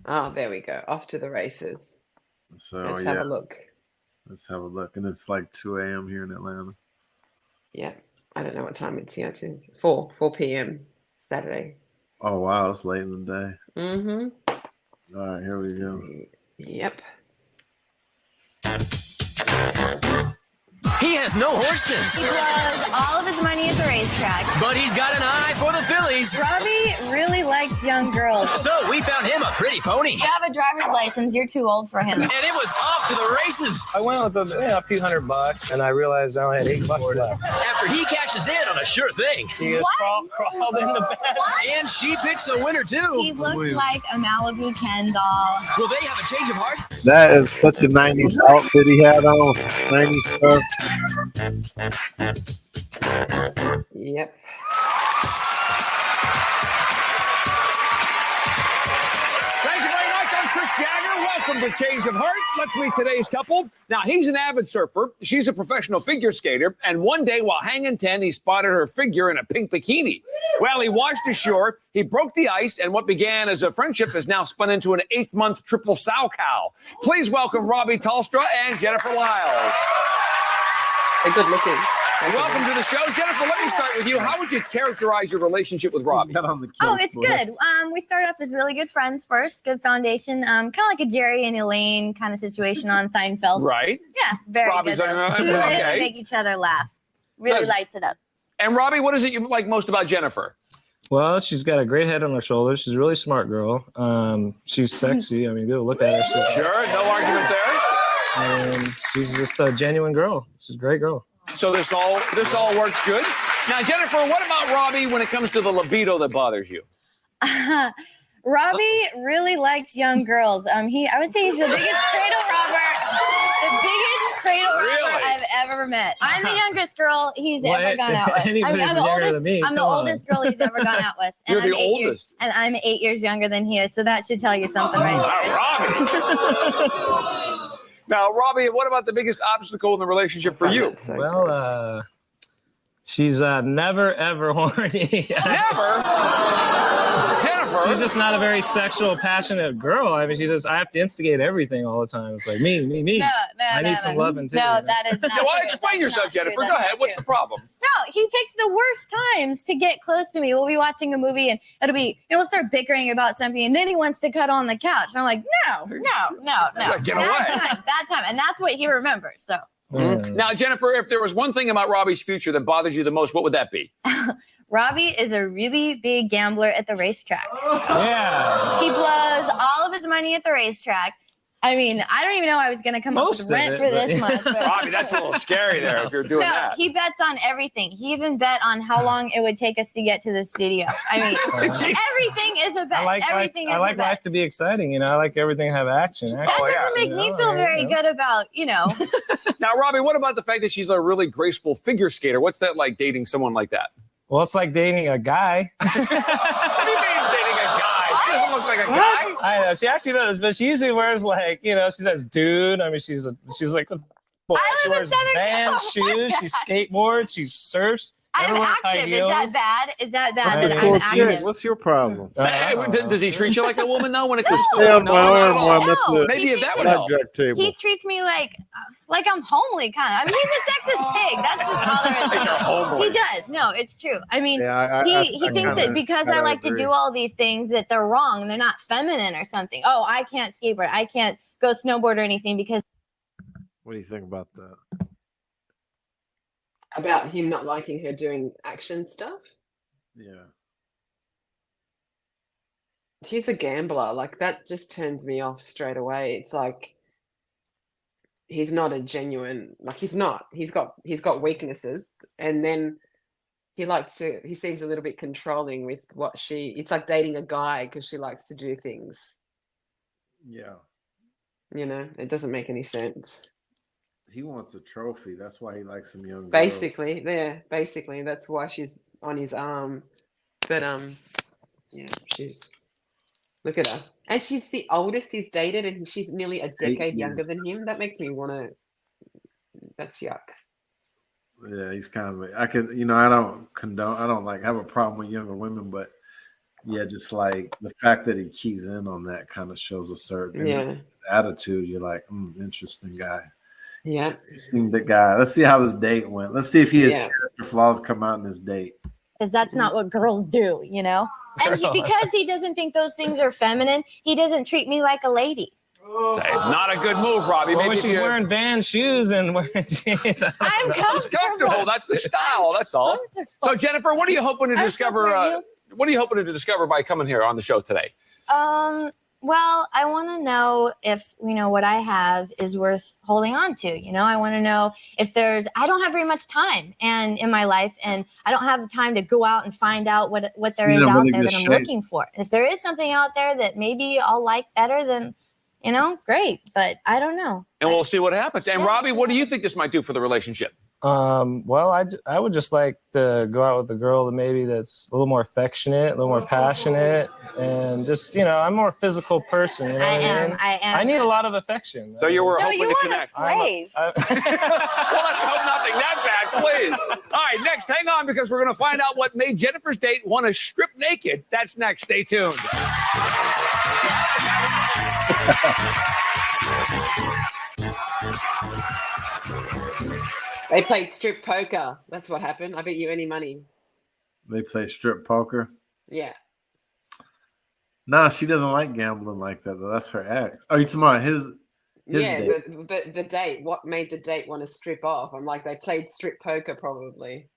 Oh, there we go. Off to the races. So Let's have a look. Let's have a look. And it's like 2 a.m. here in Atlanta. Yeah. I don't know what time it's here too. 4 p.m. Saturday. Oh, wow. It's late in the day. Mm-hmm. All right, here we go. Yep. He has no horses. He blows all of his money at the racetrack. But he's got an eye for the fillies. Robbie really likes young girls. So we found him a pretty pony. You have a driver's license. You're too old for him. And it was off to the races. I went with a few $100, and I realized I only had $8 left. After he cashes in on a sure thing. She just crawled in the bed. And she picks a winner, too. He looks like a Malibu Ken doll. Will they have a change of heart? That is such a 90s outfit he had on. 90s stuff. Yep. Thank you very much. I'm Chris Jagger. Welcome to Change of Heart. Let's meet today's couple. Now, he's an avid surfer. She's a professional figure skater. And one day while hanging 10, he spotted her figure in a pink bikini. Well, he washed ashore. He broke the ice. And what began as a friendship has now spun into an 8th-month triple sow cow. Please welcome Robbie Telstra and Jennifer Lyles. They're good looking. Welcome to the show. Jennifer, let me start with you. How would you characterize your relationship with Robbie? Oh, it's good. We started off as really good friends first, good foundation, kind of like a Jerry and Elaine kind of situation on Seinfeld. Right. Yeah, very Robbie's good. okay. We really make each other laugh. Really lights it up. And Robbie, what is it you like most about Jennifer? Well, she's got a great head on her shoulders. She's a really smart girl. She's sexy. I mean, go look at her. Sure, no argument there. And she's just a genuine girl. She's a great girl. So this all works good. Now, Jennifer, what about Robbie when it comes to the libido that bothers you? Robbie really likes young girls. I would say he's the biggest cradle robber I've ever met. I'm the youngest girl he's ever gone out with. I'm the oldest girl he's ever gone out with. And You're the oldest. And I'm 8 years younger than he is, so that should tell you something right there. Robbie. Now, Robbie, what about the biggest obstacle in the relationship for you? Well, she's never, ever horny. Never? Jennifer? She's just not a very sexual, passionate girl. I mean, I have to instigate everything all the time. It's like, me. No, I need some loving, too. No, that is not Well, true. explain yourself, Jennifer. Go ahead. What's the problem? No, he picks the worst times to get close to me. We'll be watching a movie and it'll be, we'll start bickering about something and then he wants to cuddle on the couch. And I'm like, no. Get away. That time. And that's what he remembers. So. Mm-hmm. Now, Jennifer, if there was one thing about Robbie's future that bothers you the most, what would that be? Robbie is a really big gambler at the racetrack. Yeah. He blows all of his money at the racetrack. I mean, I don't even know I was going to come up with rent for this month. But Robbie, that's a little scary there if you're doing that. He bets on everything. He even bet on how long it would take us to get to the studio. I mean, everything is a bet. I like life to be exciting. I like everything to have action. That doesn't make me feel very good about, Now, Robbie, what about the fact that she's a really graceful figure skater? What's that like dating someone like that? Well, it's like dating a guy. What do you mean dating a guy? She doesn't look like a guy. I know she actually does, but she usually wears she says dude. I mean, she's like a boy. She wears band shoes. She skateboards. She surfs. I'm active. Is that bad that I'm active? What's your problem? Does he treat you like a woman though when it comes to maybe if that would help. He treats me like I'm homely kind of. I mean, he's a sexist pig. That's just all there is to it. He does. No, it's true. I mean, he thinks that because I like to do all these things that they're wrong and they're not feminine or something. Oh, I can't skateboard. I can't go snowboard or anything because. What do you think about that? About him not liking her doing action stuff? Yeah. He's a gambler. Like, that just turns me off straight away. It's like he's not a genuine, he's not. He's got weaknesses. And then he seems a little bit controlling with it's like dating a guy because she likes to do things. Yeah. It doesn't make any sense. He wants a trophy. That's why he likes some young girls. Basically, that's why she's on his arm. But look at her, and she's the oldest he's dated, and she's nearly a decade younger than him. That makes me want to. That's yuck. Yeah, he's kind of. I don't condone. I don't have a problem with younger women, but Yeah, just like the fact that he keys in on that kind of shows a certain his attitude. You're like, interesting guy. Yeah. Interesting the guy. Let's see how this date went. Let's see if he has character flaws come out in this date. Because that's not what girls do, you know? And because he doesn't think those things are feminine, he doesn't treat me like a lady. Not a good move, Robbie. Well, maybe when she's wearing Vans shoes and wearing jeans. I'm comfortable. That's the style. That's all. So, Jennifer, what are you hoping to discover? What are you hoping to discover by coming here on the show today? Well, I want to know if, what I have is worth holding on to. I want to know if I don't have very much time in my life, and I don't have the time to go out and find out what there is out there that I'm looking for. And if there is something out there that maybe I'll like better, then, great. But I don't know. And we'll see what happens. And Robbie, what do you think this might do for the relationship? Well, I would just like to go out with a girl that maybe that's a little more affectionate, a little more passionate, and just, I'm a more physical person. You know I am. I need a lot of affection. So you were hoping to connect. A slave. Well, let's hope nothing that bad, please. All right, next, hang on, because we're going to find out what made Jennifer's date want to strip naked. That's next. Stay tuned. They played strip poker. That's what happened. I bet you any money. They play strip poker? Yeah. Nah, she doesn't like gambling like that, though. That's her ex. Oh, you talking about his date? The date. What made the date want to strip off? I'm like, they played strip poker probably.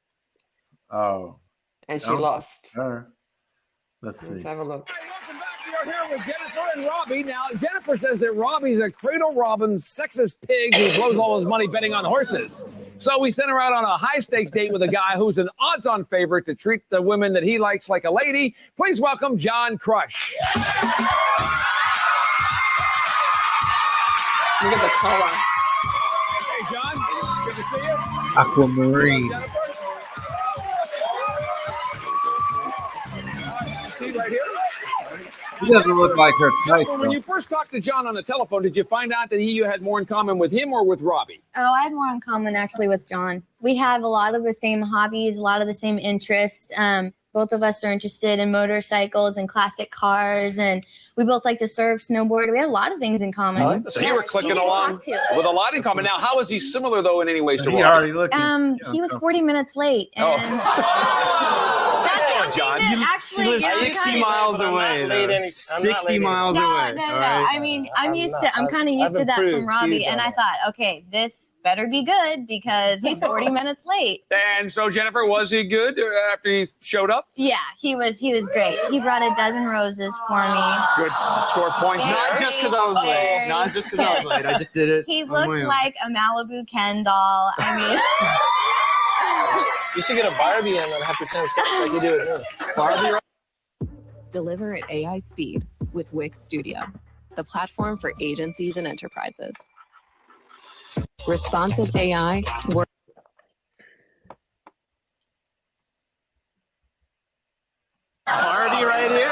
Oh. And she lost. Her. Let's see. Let's have a look. Hey, welcome back. We're here with Jennifer and Robbie. Now, Jennifer says that Robbie's a cradle-robbing, sexist pig who blows all his money betting on horses. So we sent her out on a high-stakes date with a guy who's an odds-on favorite to treat the women that he likes like a lady. Please welcome John Crush. Look at the color. Hey, John. Good to see you. Aquamarine. See right here. He doesn't look like her type. When you first talked to John on the telephone, did you find out that you had more in common with him or with Robbie? Oh, I had more in common actually with John. We have a lot of the same hobbies, a lot of the same interests. Both of us are interested in motorcycles and classic cars, and we both like to surf, snowboard. We have a lot of things in common. So you were clicking along with a lot in common. Now, how is he similar, though, in any ways to Robbie? He already looked. He was 40 minutes late. And that's something John. that actually 60 miles away. 60 miles away. No. I mean, I'm kind of used to that from Robbie, and I thought, okay, this better be good because he's 40 minutes late. And so, Jennifer, was he good after he showed up? Yeah, he was great. He brought a dozen roses for me. Good. Score points. Not just because I was late. Not just because I was late. I just did it. He looked like a Malibu Ken doll. I mean, you should get a Barbie and then have pretend sex like you do it. Barbie. Deliver at AI speed with Wix Studio, the platform for agencies and enterprises. Responsive AI works. Party right here.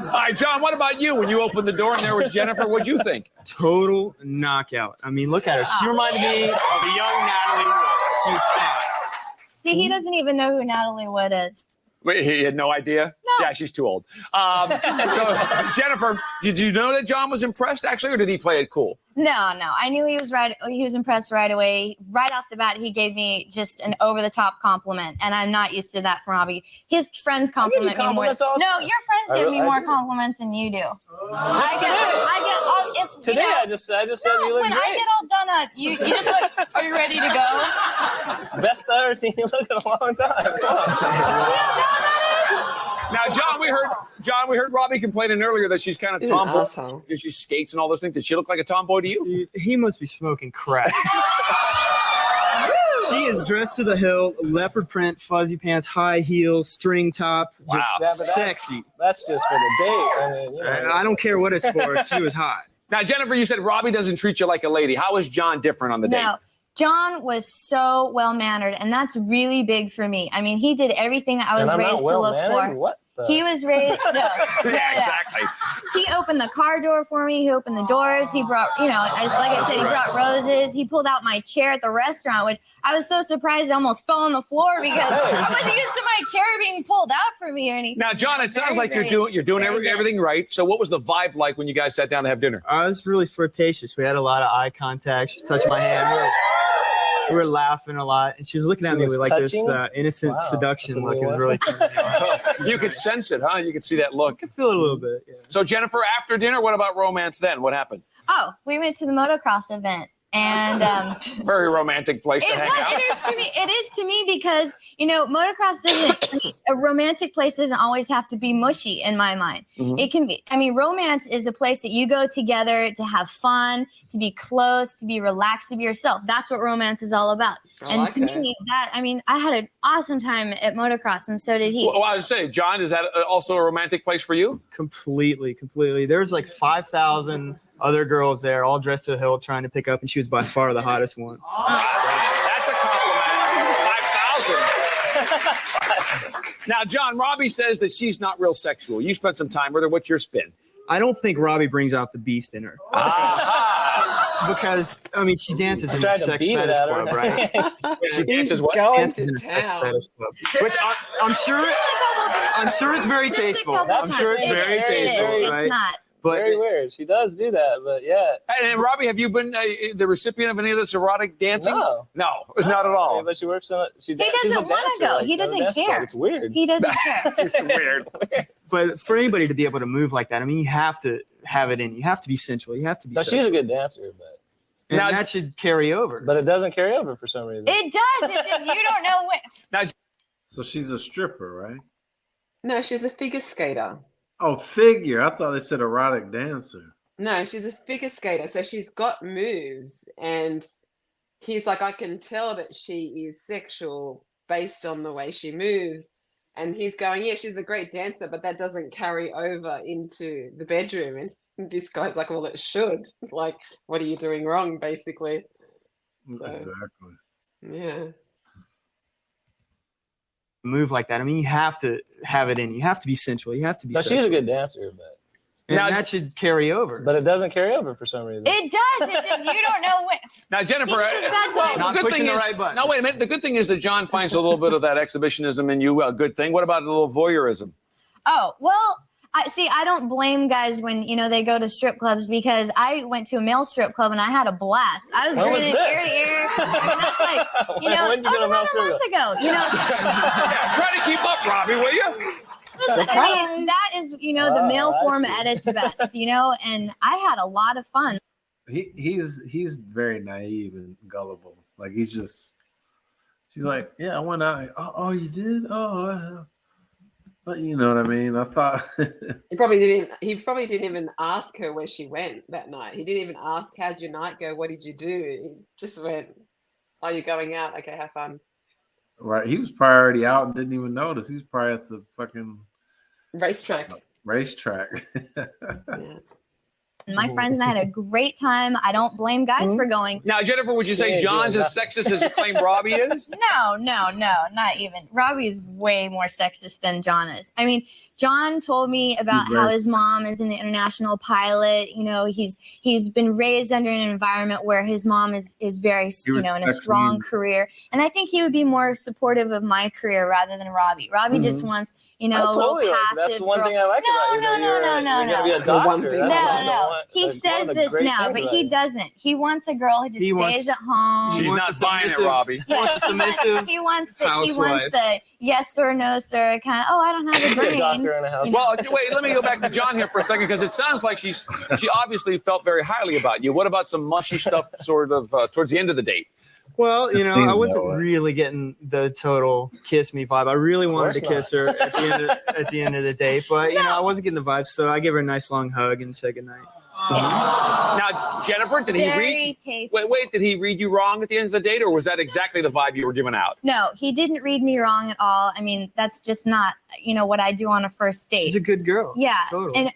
All right, John, what about you? When you opened the door and there was Jennifer, what'd you think? Total knockout. I mean, look at her. She reminded me of a young Natalie Wood. She's hot. see, he doesn't even know who Natalie Wood is. Wait, he had no idea? No. Yeah, she's too old. So, Jennifer, did you know that John was impressed, actually, or did he play it cool? No. I knew he was right. He was impressed right away. Right off the bat, he gave me just an over-the-top compliment, and I'm not used to that from Robbie. His friends compliment me more. No, your friends give me more compliments than you do. I just said you look when great. I get all done up, you just look. Are you ready to go? Best I've ever seen you look in a long time. Come on. Now, John, we heard Robbie complaining earlier that she's kind of tomboy because she skates and all those things. Does she look like a tomboy to you? He must be smoking crack. She is dressed to the hilt, leopard print, fuzzy pants, high heels, string top, just sexy. That's just for the date. I mean, I don't care what it's for. She was hot. Now, Jennifer, you said Robbie doesn't treat you like a lady. How is John different on the date? John was so well-mannered, and that's really big for me. I mean, he did everything I was raised to look for. What? He was raised. No, Yeah, exactly. He opened the car door for me. He opened the doors. He brought, like I said, he brought roses. He pulled out my chair at the restaurant, which I was so surprised I almost fell on the floor because I wasn't used to my chair being pulled out for me or anything. Now, John, it sounds like you're doing everything right. So what was the vibe like when you guys sat down to have dinner? I was really flirtatious. We had a lot of eye contact. She was touching my hand. We were laughing a lot, and she was looking at me with like this innocent seduction look. It was really You could sense it, huh? You could see that look. I could feel it a little bit. Yeah. So, Jennifer, after dinner, what about romance then? What happened? Oh, we went to the motocross event. And very romantic place to hang out. It is to me because motocross doesn't. A romantic place doesn't always have to be mushy in my mind. Mm-hmm. It can be. I mean, romance is a place that you go together to have fun, to be close, to be relaxed, to be yourself. That's what romance is all about. Me, I had an awesome time at motocross, and so did he. Well, I was saying, John, is that also a romantic place for you? Completely. There's like 5,000 other girls there, all dressed to the hilt, trying to pick up, and she was by far the hottest one. That's a compliment. 5,000. Now, John, Robbie says that she's not real sexual. You spent some time with her. What's your spin? I don't think Robbie brings out the beast in her. Because, she dances in a sex fetish club, right? She dances what? Dances in a sex fetish club. Which I'm sure it's very tasteful. I'm sure it's very tasteful, right? It's not. But very weird. She does do that, but yeah. And Robbie, have you been the recipient of any of this erotic dancing? No, not at all. Yeah, but she works on it. He doesn't want to go. He doesn't care. It's weird. He doesn't care. It's weird. But for anybody to be able to move like that, you have to have it in. You have to be sensual. You have to be. But she's a good dancer, but. And now, that should carry over. But it doesn't carry over for some reason. It does. It's just you don't know when. Now, so she's a stripper, right? No, she's a figure skater. Oh, figure. I thought they said erotic dancer. No, she's a figure skater. So she's got moves. And he's like, I can tell that she is sexual based on the way she moves. And he's going, yeah, she's a great dancer, but that doesn't carry over into the bedroom. And this guy's like, well, it should. Like, what are you doing wrong, basically? So, exactly. Yeah. Move like that. You have to have it in. You have to be sensual. You have to be. But she's a good dancer, but. And now, that should carry over. But it doesn't carry over for some reason. It does. It's just you don't know when. Now, Jennifer, not pushing the right button. No, wait a minute. The good thing is that John finds a little bit of that exhibitionism in you. A good thing. What about a little voyeurism? Oh, well, I don't blame guys when, they go to strip clubs because I went to a male strip club and I had a blast. I was grinning ear to ear. That's like, when did you go to a male strip club? Try to keep up, Robbie, will you? Listen, that is, the male form at its best, and I had a lot of fun. He's very naive and gullible. Like she's like, yeah, I went out. Oh, you did? Oh, but you know what I mean? I thought he probably didn't even ask her where she went that night. He didn't even ask, how'd your night go? What did you do? He just went, oh, you're going out? Okay, have fun. Right. He was probably already out and didn't even notice. He was probably at the fucking racetrack. Yeah. My friends and I had a great time. I don't blame guys for going. Now, Jennifer, would you say John's as sexist as you claim Robbie is? No, not even. Robbie's way more sexist than John is. John told me about how his mom is an international pilot. He's been raised under an environment where his mom is very, in a strong career. And I think he would be more supportive of my career rather than Robbie. Robbie just wants, a little passive. That's one thing I like about you. No. You're be a doctor. No. He says this now, but he doesn't. He wants a girl who just stays at home. She's not buying it, Robbie. Yeah. Submissive. He wants the yes or no, sir. Kind of. Oh, I don't have a brain. Doctor in a house. Well, wait. Let me go back to John here for a second because it sounds like she obviously felt very highly about you. What about some mushy stuff, sort of towards the end of the date? Well, I wasn't really getting the total kiss me vibe. I really wanted to kiss her at the end of the day, but I wasn't getting the vibe, so I gave her a nice long hug and said goodnight. Now, Jennifer, did he read? Wait, did he read you wrong at the end of the date, or was that exactly the vibe you were giving out? No, he didn't read me wrong at all. That's just not, what I do on a first date. She's a good girl. Yeah, totally.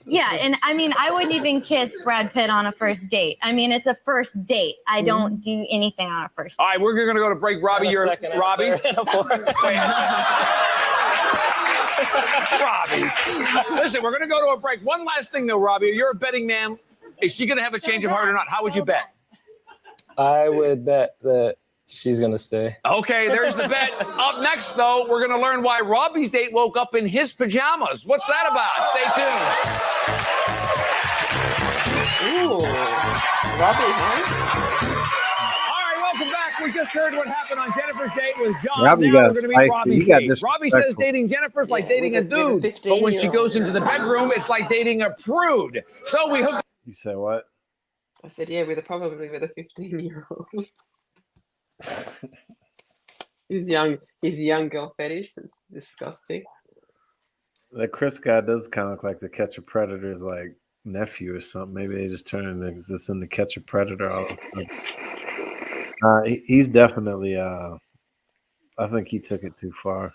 And I wouldn't even kiss Brad Pitt on a first date. It's a first date. I don't do anything on a first date. All right, we're going to go to break. Robbie, you're Robbie. Robbie. Listen, we're going to go to a break. One last thing, though, Robbie. You're a betting man. Is she going to have a change of heart or not? How would you bet? I would bet that she's going to stay. Okay, there's the bet. Up next, though, we're going to learn why Robbie's date woke up in his pajamas. What's that about? Stay tuned. Ooh, Robbie, huh? Welcome back. We just heard what happened on Jennifer's date with John. Robbie Now got we're going to meet spicy. Robbie's He got date. Robbie says disrespectful. dating Jennifer's like dating a dude, but when she goes into the bedroom, it's like dating a prude. So we hooked. You said what? I said, yeah, probably with a 15-year-old. His young girl fetish. It's disgusting. That Chris guy does kind of look like the Catch a Predator's like nephew or something. Maybe they just turned this into Catch a Predator all of a sudden. He's definitely. I think he took it too far.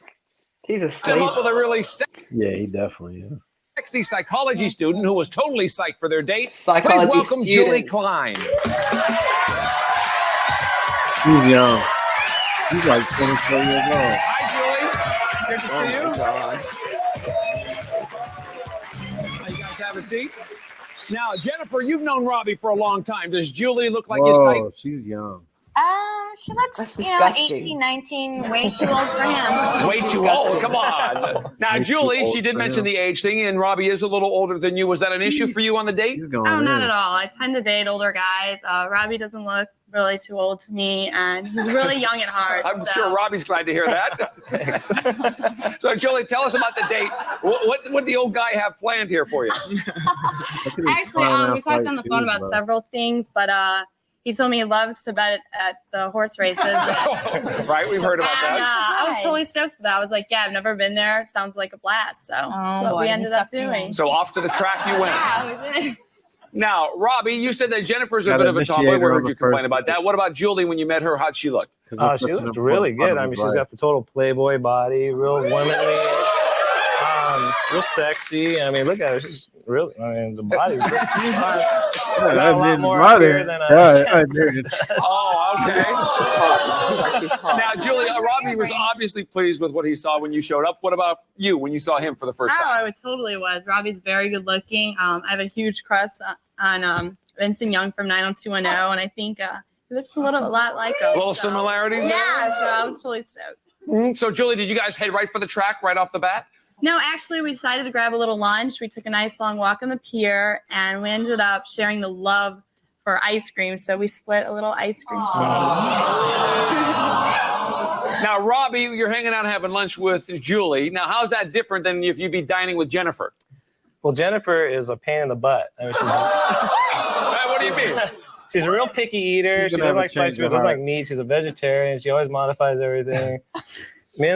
He's a Come up with a really Yeah, he definitely is. sexy psychology student who was totally psyched for their date. Psychology Please welcome student. Julie Klein. He's young. He's like 24 years old. Hi, Julie. Good to see you. God. You guys have a seat. Now, Jennifer, you've known Robbie for a long time. Does Julie look like his type? Whoa, she's young. She looks, That's 18, 19, way too old for him. Way too old. Come on. Now, Julie, she did mention the age thing, and Robbie is a little older than you. Was that an issue for you on the date? He's going Oh, not in. at all. I tend to date older guys. Robbie doesn't look really too old to me, and he's really young at heart. I'm sure Robbie's glad to hear that. So, Julie, tell us about the date. What did the old guy have planned here for you? Actually, we talked on the phone about several things, but he told me he loves to bet at the horse races. Right, we've heard about And, that. I was totally stoked for that. I was like, yeah, I've never been there. It sounds like a blast. So that's what we ended up doing. So off to the track you went. Yeah, we did. Now, Robbie, you said that Jennifer's a Got bit of a tomboy. initiated We on heard the you complain first about that. What about Julie when you met her? How'd she look? Oh, she looked really good. I mean, she's got the total Playboy body, real womanly, real sexy. I mean, look at her. She's really, the body's really she's got a lot more up here than Oh, okay. Now, Julie, Robbie was obviously pleased with what he saw when you showed up. What about you when you saw him for the first time? Oh, I totally was. Robbie's very good looking. I have a huge crush on Vincent Young from 90210, and I think he looks a lot like him. Little similarities there? Yeah, so I was totally stoked. So, Julie, did you guys head right for the track right off the bat? No, actually, we decided to grab a little lunch. We took a nice long walk on the pier, and we ended up sharing the love for ice cream. So we split a little ice cream shake. Now, Robbie, you're hanging out having lunch with Julie. Now, how's that different than if you'd be dining with Jennifer? Well, Jennifer is a pain in the butt. I mean, What do you mean? she's a real picky eater. She doesn't like spicy food, doesn't like meat. She's a vegetarian. She always modifies everything. me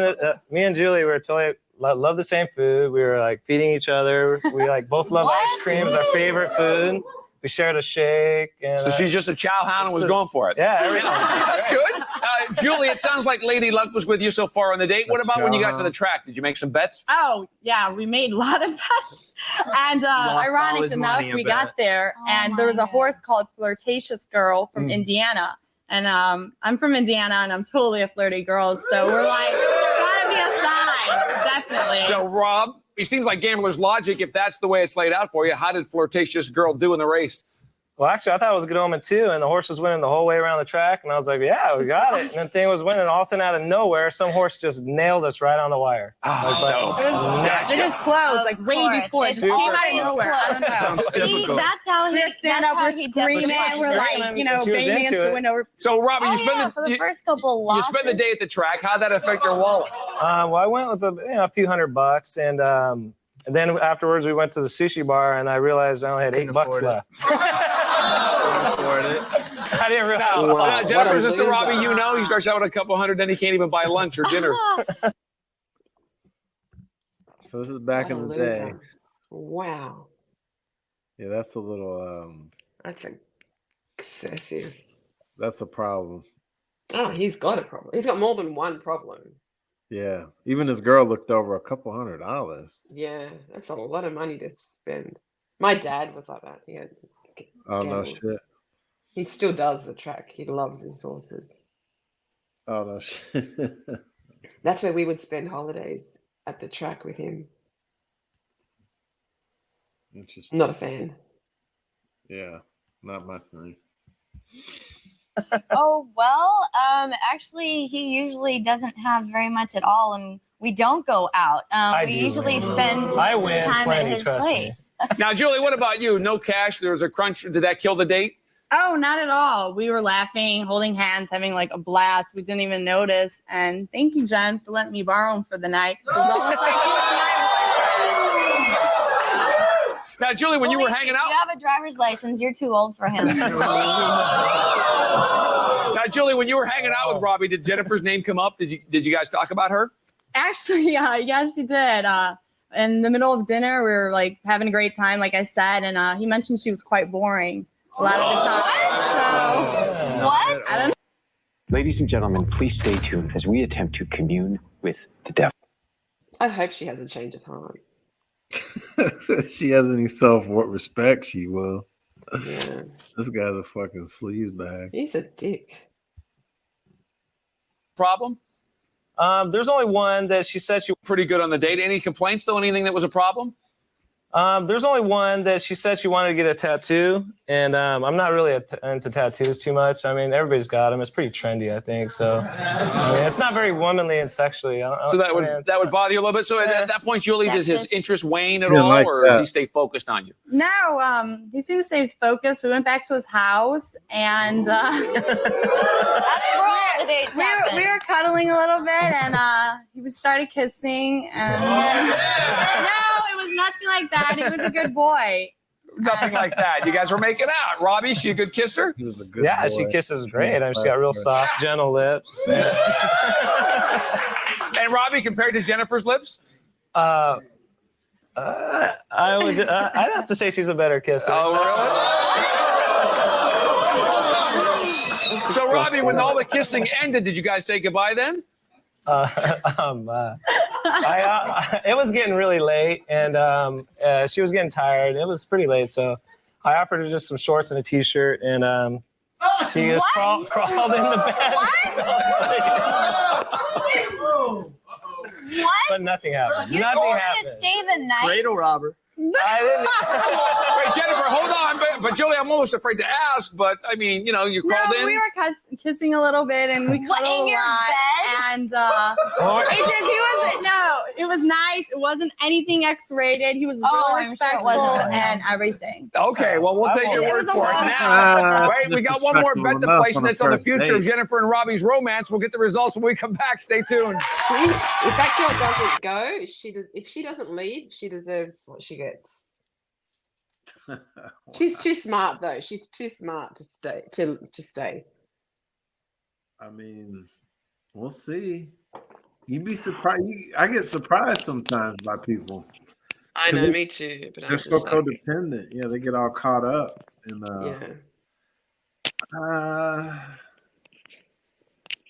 and Julie were totally love the same food. We were like feeding each other. We like both love ice cream. It's our favorite food. We shared a shake. And, so she's just a chow hound and was going for it. Yeah, everything. That's good. Julie, it sounds like Lady Luck was with you so far on the date. What about when you got to the track? Did you make some bets? Oh, yeah, we made a lot of bets. And ironic enough, we got there, and there was a horse called Flirtatious Girl from Indiana. And I'm from Indiana, and I'm totally a flirty girl. So we're like, gotta be a sign, definitely. So, Rob, it seems like gambler's logic. If that's the way it's laid out for you, how did Flirtatious Girl do in the race? Well, actually, I thought it was a good omen, too. And the horse was winning the whole way around the track. And I was like, yeah, we got it. And then the thing was winning. All of a sudden, out of nowhere, some horse just nailed us right on the wire. It was close, like way before. It came out of nowhere. I don't know. Sounds typical. That's how he stand up. We're screaming. We're like, banging against the window. So, Robbie, you spend for the first couple losses. You spend the day at the track. How'd that affect your wallet? Well, I went with a few $100, and then afterwards we went to the sushi bar, and I realized I only had $8 left. I didn't realize. Jennifer's just the Robbie you know. He starts out with a couple hundred, then he can't even buy lunch or dinner. So this is back in the day. Wow. Yeah, that's a little. That's excessive. That's a problem. Oh, he's got a problem. He's got more than one problem. Yeah, even his girl looked over a couple $100. Yeah, that's a lot of money to spend. My dad was like that. He had Oh no gambles. shit. He still does the track. He loves his horses. Oh no shit. That's where we would spend holidays at the track with him. Interesting. Not a fan. Yeah, not my thing. Oh, well, actually, he usually doesn't have very much at all, and we don't go out. We usually spend time at his place. Now, Julie, what about you? No cash. There was a crunch. Did that kill the date? Oh, not at all. We were laughing, holding hands, having like a blast. We didn't even notice. And thank you, Jen, for letting me borrow him for the night. It was almost like he was my boyfriend. Now, Julie, when you were hanging out, you have a driver's license. You're too old for him. Now, Julie, when you were hanging out with Robbie, did Jennifer's name come up? Did you guys talk about her? Actually, yeah, she did. In the middle of dinner, we were like having a great time, like I said, and he mentioned she was quite boring a lot of the time. So, what? I don't know. Ladies and gentlemen, please stay tuned as we attempt to commune with the devil. I hope she has a change of heart. She has any self-respect, she will. Yeah. This guy's a fucking sleazebag. He's a dick. Problem? There's only one that she said she pretty good on the date. Any complaints though? Anything that was a problem? There's only one that she said she wanted to get a tattoo, and I'm not really into tattoos too much. I mean, everybody's got them. It's pretty trendy, I think. So, I mean, it's not very womanly and sexually. So that would bother you a little bit. So at that point, Julie, does his interest wane at all, like or that. does he stay focused on you? No, he seemed to stay focused. We went back to his house, and That's where all the dates happen. we were cuddling a little bit, and we started kissing. And no, it was nothing like that. He was a good boy. Nothing like that. You guys were making out. Robbie, she a good kisser? He was a good Yeah, boy. she kisses great. I mean, she's got real soft, gentle lips. And Robbie, compared to Jennifer's lips? I'd have to say she's a better kisser. Oh, really? So, Robbie, when all the kissing ended, did you guys say goodbye then? It was getting really late, and she was getting tired. It was pretty late, so I offered her just some shorts and a t-shirt, and she just crawled in the bed. What? But nothing happened. You Nothing told her happened. to stay the night? Cradle robber. I didn't. Wait, Jennifer, hold on. But Julie, I'm almost afraid to ask. But I mean, you crawled in. We were kissing a little bit, and we cuddled in a your lot. bed? And it was nice. It wasn't anything X-rated. He was really I'm sure it respectful wasn't. and everything. Okay, well, we'll take your word for it now. Wait, we got one more bet to place, and it's on the future of Jennifer and Robbie's romance. We'll get the results when we come back. Stay tuned. If that girl doesn't go, if she doesn't leave, she deserves what she gets. She's too smart, though. She's too smart to stay. To stay. I mean, we'll see. You'd be surprised. I get surprised sometimes by people. I know, me too. But they're so codependent. Yeah, they get all caught up. And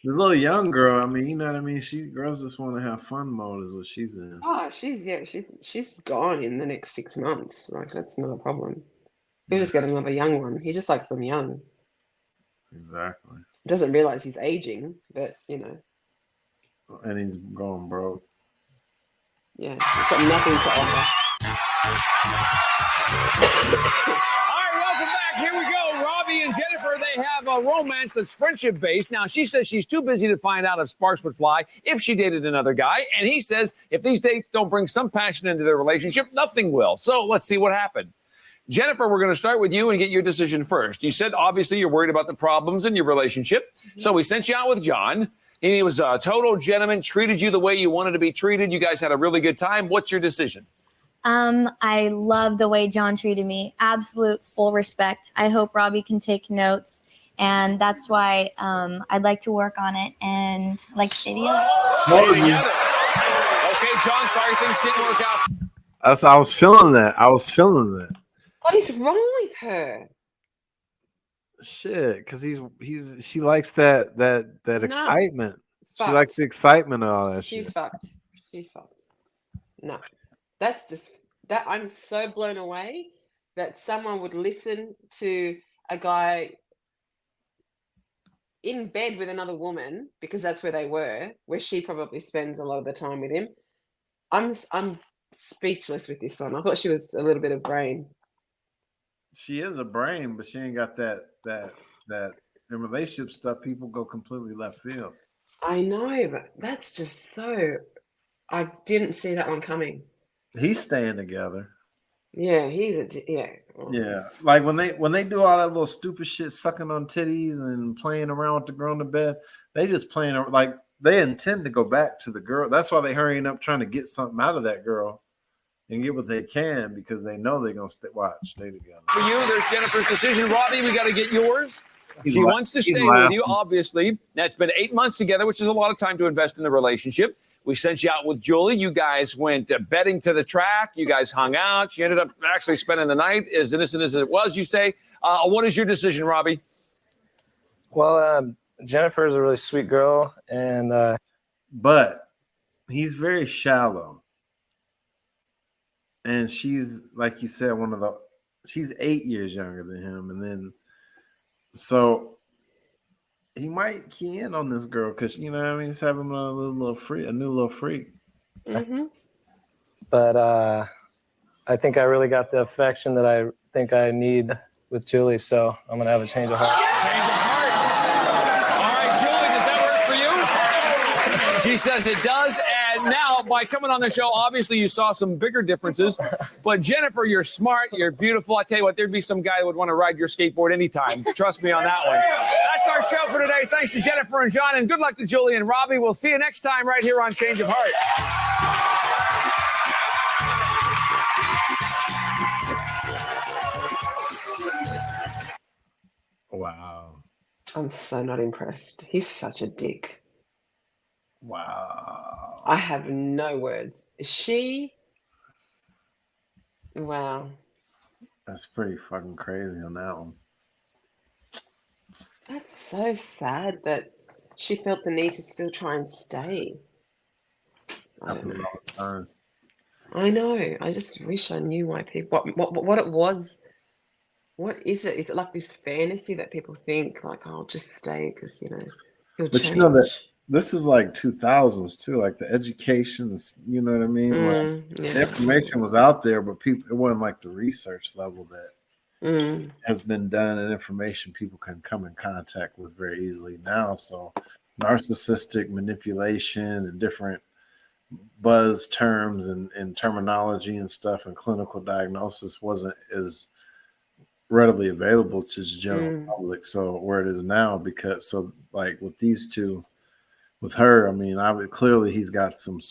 the little young girl. I mean, you know what I mean. Girls just want to have fun mode, is what she's in. Oh, she's gone in the next 6 months. Like, that's not a problem. He'll just get another young one. He just likes them young. Exactly. Doesn't realize he's aging, but And he's going broke. Yeah, he's got nothing to offer. All right, welcome back. Here we go. Robbie and Jennifer, they have a romance that's friendship-based. Now, she says she's too busy to find out if sparks would fly if she dated another guy. And he says if these dates don't bring some passion into their relationship, nothing will. So let's see what happened. Jennifer, we're going to start with you and get your decision first. You said, obviously, you're worried about the problems in your relationship. Mm-hmm. So we sent you out with John. He was a total gentleman, treated you the way you wanted to be treated. You guys had a really good time. What's your decision? I love the way John treated me. Absolute full respect. I hope Robbie can take notes. And that's why I'd like to work on it and like stay together. Stay together. Okay, John, sorry things didn't work out. I was feeling that. What is wrong with her? Shit, because she likes that excitement. Fucked. She likes the excitement of all that shit. She's fucked. No, that's just that. I'm so blown away that someone would listen to a guy in bed with another woman, because that's where they were, where she probably spends a lot of the time with him, I'm speechless with this one. I thought she was a little bit of brain. She is a brain, but she ain't got that in relationship stuff. People go completely left field. I know, but that's just so. I didn't see that one coming. He's staying together. Yeah, Yeah, like when they do all that little stupid shit, sucking on titties and playing around with the girl in the bed, they just playing like they intend to go back to the girl. That's why they hurrying up trying to get something out of that girl and get what they can because they know they're gonna stay together. For you, there's Jennifer's decision. Robbie, we got to get yours. She wants to stay with you, obviously. That's been 8 months together, which is a lot of time to invest in the relationship. We sent you out with Julie. You guys went betting to the track. You guys hung out. She ended up actually spending the night, as innocent as it was, you say. What is your decision, Robbie? Well, Jennifer is a really sweet girl, and but he's very shallow. And she's, like you said, she's 8 years younger than him. And then, so he might key in on this girl because, you know what I mean? He's having a new little freak. Mm-hmm. But I think I really got the affection that I think I need with Julie. So I'm going to have a change of heart. Change of heart. All right, Julie, does that work for you? She says it does. And now, by coming on the show, obviously you saw some bigger differences. But Jennifer, you're smart, you're beautiful. I tell you what, there'd be some guy that would want to ride your skateboard anytime. Trust me on that one. That's our show for today. Thanks to Jennifer and John, and good luck to Julie and Robbie. We'll see you next time right here on Change of Heart. Wow. I'm so not impressed. He's such a dick. Wow. I have no words. Wow. That's pretty fucking crazy on that one. That's so sad that she felt the need to still try and stay. Happens all the time. I know. I just wish I knew why people what it was. What is it? Is it like this fantasy that people think like, oh, I'll just stay because he'll change? You know that this is like 2000s too, like the education, you know what I mean? The information was out there, but it wasn't like the research level that has been done and information people can come in contact with very easily now. So narcissistic manipulation and different buzz terms and terminology and stuff and clinical diagnosis wasn't as readily available to the general public. So where it is now, because like with these two, with her, I mean, clearly he's got some,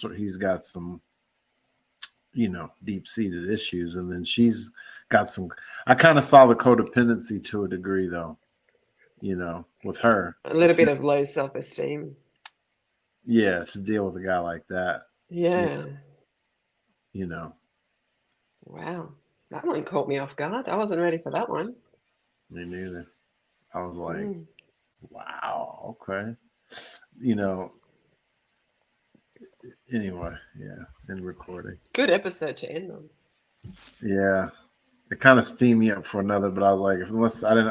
deep-seated issues, and then she's got some. I kind of saw the codependency to a degree, though. With her, a little bit of low self-esteem. Yeah, to deal with a guy like that. Yeah. Wow, that one caught me off guard. I wasn't ready for that one. Me neither. I was like, wow, okay. Anyway, yeah, in recording. Good episode to end on. Yeah, it kind of steamed me up for another, but I was like, unless I didn't.